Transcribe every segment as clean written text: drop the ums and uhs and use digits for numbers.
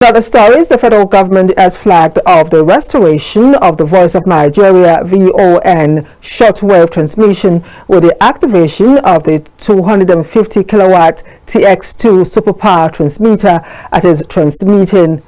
Other stories, the federal government has flagged off the restoration of the Voice of Nigeria VON shortwave transmission with the activation of the 250 kilowatt TX2 superpower transmitter at its transmitting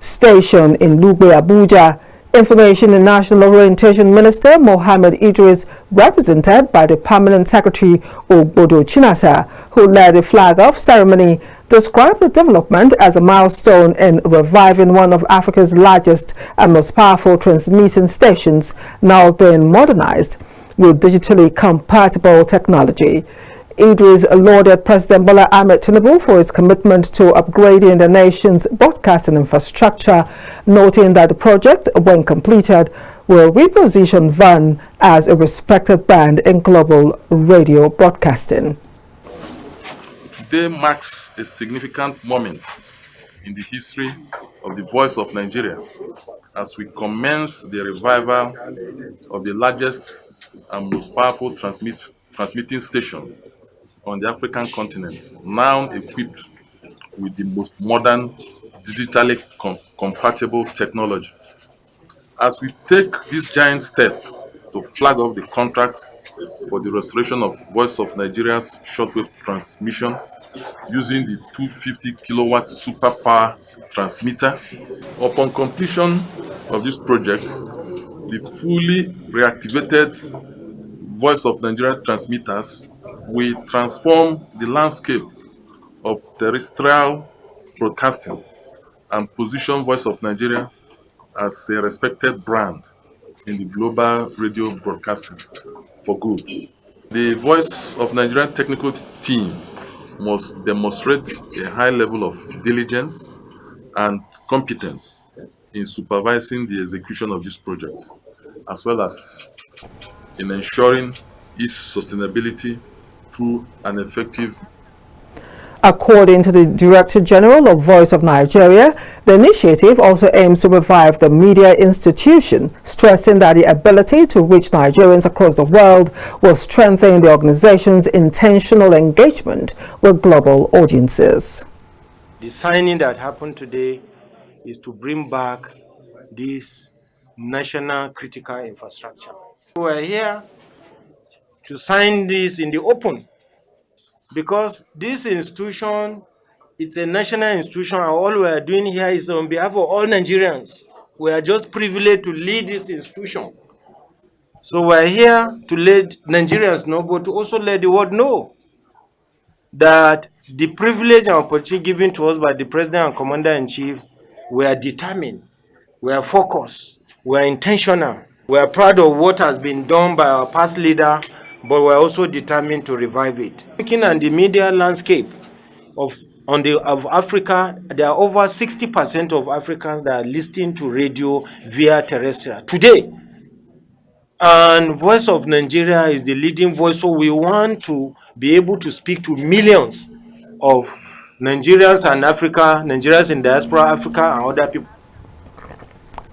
station in Lugbe, Abuja. Information and National Orientation Minister Mohammed Idris, represented by the Permanent Secretary Ogbodo Chinasa, who led the flag-off ceremony, described the development as a milestone in reviving one of Africa's largest and most powerful transmitting stations, now being modernized with digitally compatible technology. Idris lauded President Bola Ahmed Tinubu for his commitment to upgrading the nation's broadcasting infrastructure, noting that the project, when completed, will reposition VON as a respected brand in global radio broadcasting. Today marks a significant moment in the history of the Voice of Nigeria as we commence the revival of the largest and most powerful transmitting station on the African continent, now equipped with the most modern, digitally compatible technology. As we take this giant step to flag off the contract for the restoration of Voice of Nigeria's shortwave transmission using the 250 kilowatt superpower transmitter, upon completion of this project, the fully reactivated Voice of Nigeria transmitters will transform the landscape of terrestrial broadcasting and position Voice of Nigeria as a respected brand in the global radio broadcasting for good. The Voice of Nigeria technical team must demonstrate a high level of diligence and competence in supervising the execution of this project, as well as in ensuring its sustainability through an effective. According to the Director General of Voice of Nigeria, the initiative also aims to revive the media institution, stressing that the ability to reach Nigerians across the world will strengthen the organization's intentional engagement with global audiences. The signing that happened today is to bring back this national critical infrastructure. We're here to sign this in the open, because this institution, it's a national institution, and all we are doing here is on behalf of all Nigerians. We are just privileged to lead this institution. So we're here to let Nigerians know, but to also let the world know that the privilege and opportunity given to us by the President and Commander-in-Chief, we are determined, we are focused, we are intentional. We are proud of what has been done by our past leader, but we're also determined to revive it. Looking at the media landscape of Africa, there are over 60% of Africans that are listening to radio via terrestrial today. And Voice of Nigeria is the leading voice, so we want to be able to speak to millions of Nigerians and Nigerians in diaspora, Africa, and other people.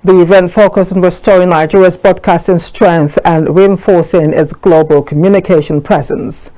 The event focused on restoring Nigeria's broadcasting strength and reinforcing its global communication presence.